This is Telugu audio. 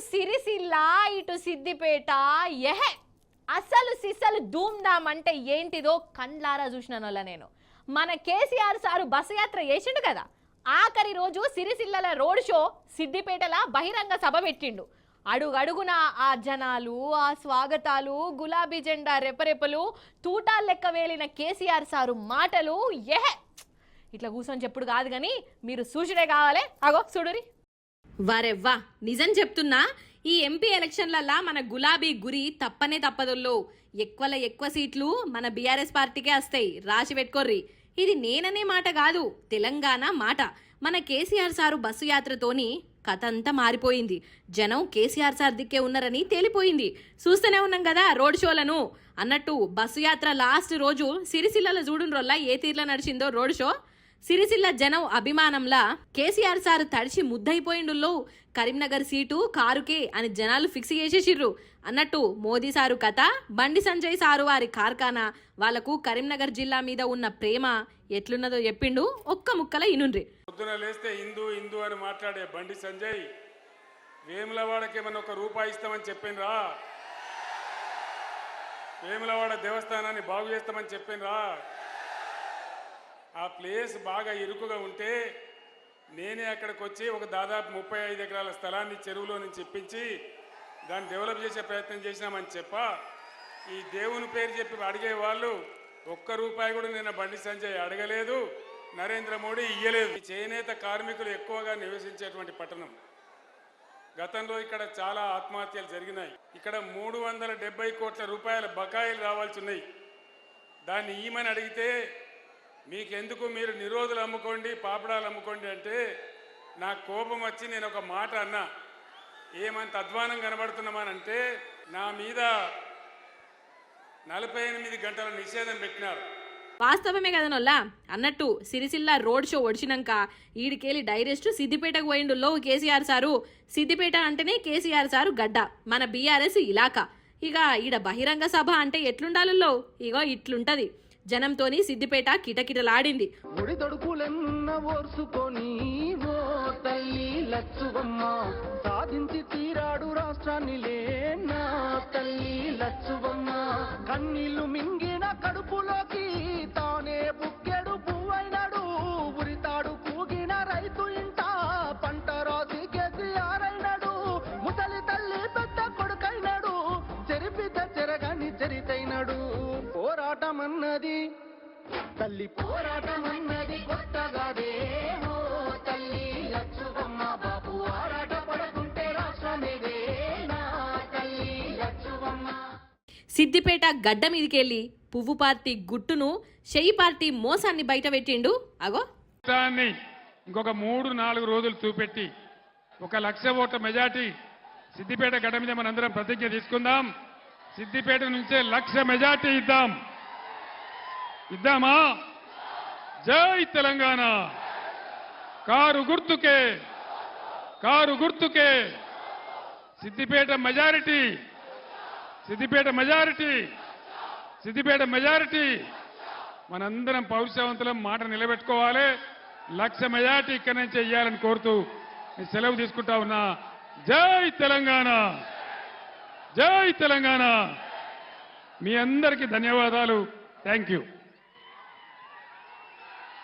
సిరిసిల్ల ఇటు సిద్దిపేట ఎహే అసలు సిసలు ధూమ్ధామ్ అంటే ఏంటిదో కండ్లారా చూసినానోళ్ళ నేను. మన కేసీఆర్ సారు బస్సు యాత్ర చేసిండు కదా, ఆఖరి రోజు సిరిసిల్లల రోడ్ షో సిద్దిపేటల బహిరంగ సభ పెట్టిండు. అడుగడుగున ఆ జనాలు, ఆ స్వాగతాలు, గులాబీ జెండా రెపరెపలు, తూటాలు లెక్క వేలిన కేసీఆర్ సారు మాటలు ఎహే ఇట్లా కూర్చొని చెప్పుడు కాదు కానీ మీరు సూచనే కావాలి. అగో చూడురి. వారెవ్వా, నిజం చెప్తున్నా, ఈ ఎంపీ ఎలక్షన్లల్లా మన గులాబీ గురి తప్పనే తప్పదుల్లో. ఎక్కువ సీట్లు మన బీఆర్ఎస్ పార్టీకే వస్తాయి, రాసి పెట్టుకోర్రి. ఇది నేననే మాట కాదు, తెలంగాణ మాట. మన కేసీఆర్ సారు బస్సు యాత్రతోని కథ అంతా మారిపోయింది. జనం కేసీఆర్ సార్ దిక్కే ఉన్నారని తేలిపోయింది. చూస్తూనే ఉన్నాం కదా రోడ్ షోలను. అన్నట్టు బస్సు యాత్ర లాస్ట్ రోజు సిరిసిల్లలో చూడుండ్రోల్లా ఏ తీర్లా నడిచిందో రోడ్ షో. సిరిసిల్ల జనం అభిమానంలా కేసీఆర్ సార్ తడిచి ముద్దయిపోయిండుల్లో. కరీంనగర్ సీటు కారుకే అని జనాలు ఫిక్స్ చేసేసిర్రు. అన్నట్టు మోదీ సారు కథ, బండి సంజయ్ సారు వారి కార్ఖానా, వాళ్లకు కరీంనగర్ జిల్లా మీద ఉన్న ప్రేమ ఎట్లున్నదో చెప్పిండు. ఒక్క ముక్కల ఇనుండ్రి. పొద్దున లేస్తే హిందూ హిందూ అని మాట్లాడే బండి సంజయ్ వేములవాడకి ఏమన్నా ఒక రూపాయి ఇస్తామని చెప్పిండ్రా? వేములవాడ దేవస్థానాన్ని బాగు చేస్తామని చెప్పిండ్రా? ఆ ప్లేస్ బాగా ఇరుకుగా ఉంటే నేనే అక్కడికి వచ్చి ఒక దాదాపు 35 ఎకరాల స్థలాన్ని చెరువులో నుంచి ఇప్పించి దాన్ని డెవలప్ చేసే ప్రయత్నం చేసినామని ఈ దేవుని పేరు చెప్పి అడిగే వాళ్ళు ఒక్క రూపాయి కూడా నిన్న బండి సంజయ్ అడగలేదు, నరేంద్ర మోడీ ఇయ్యలేదు. చేనేత కార్మికులు ఎక్కువగా నివసించేటువంటి పట్టణం. గతంలో ఇక్కడ చాలా ఆత్మహత్యలు జరిగినాయి. ఇక్కడ 370 కోట్ల రూపాయల బకాయిలు రావాల్సి ఉన్నాయి. దాన్ని ఈమని అడిగితే మీకెందుకు, మీరు నిరోధులు అమ్ముకోండి, పాపడాలు అమ్ముకోండి అంటే నాకు కోపం వచ్చి నేను ఒక మాట అన్నా. ఏమంత అధ్వానం కనబడుతున్నామనంటే నా మీద 48 గంటల నిషేధం పెట్టినారు. వాస్తవమే కదనొల్లా. అన్నట్టు సిరిసిల్ల రోడ్ షో ఒడిచినాక ఈడికేలి డైరెక్ట్ సిద్దిపేటకు పోయిండుల్లో కేసీఆర్ సారు. సిద్దిపేట అంటేనే కేసీఆర్ సారు గడ్డ, మన బీఆర్ఎస్ ఇలాకా. ఇక ఈడ బహిరంగ సభ అంటే ఎట్లుండాలలో, ఇగో ఇట్లుంటది. జనంతోని సిద్దిపేట కిటకిటలాడింది. సాధించి తీరాడు రాష్ట్రాన్ని నా తల్లి లచ్చువమ్మ. కన్నీళ్లు మింగిన కడుపులోకి తానే బుక్కెడు పువ్వైనాడు. ఉరితాడు పూగిన రైతు ఇంట పంట రాసి కేసీఆర్ అయినాడు. ముసలి తల్లి పెద్ద కొడుకైనాడు, చెరిపిత చెరగని చరితైనాడు. పోరాటం అన్నది తల్లి, పోరాటం అన్నది కొత్తగాదేమో తల్లి లచ్చువమ్మ. బాపు ఆరాట పడుతుంటే రాష్ట్రమేదే నా తల్లి లచ్చువమ్మ. సిద్దిపేట గడ్డ మీదకెళ్ళి పువ్వు పార్టీ గుట్టును, షెయి పార్టీ మోసాన్ని బయట పెట్టిండు. అగో ఇంకొక 3-4 రోజులు చూపెట్టి 1,00,000 ఓట్ల మెజార్టీ సిద్దిపేట గడ్డ మీద మనందరం ప్రతిజ్ఞ తీసుకుందాం. సిద్దిపేట నుంచే 1,00,000 మెజార్టీ ఇద్దామా? జై తెలంగాణ. కారు గుర్తుకే, కారు గుర్తుకే. Siddipet majority, Siddipet majority, Siddipet majority. మనందరం పౌరుషవంతులం, మాట నిలబెట్టుకోవాలి. 1,00,000 మెజార్టీ ఇక్కడి నుంచే ఇయ్యాలని కోరుతూ సెలవు తీసుకుంటా ఉన్నా. జై తెలంగాణ, జై తెలంగాణ. మీ అందరికీ ధన్యవాదాలు. Thank you.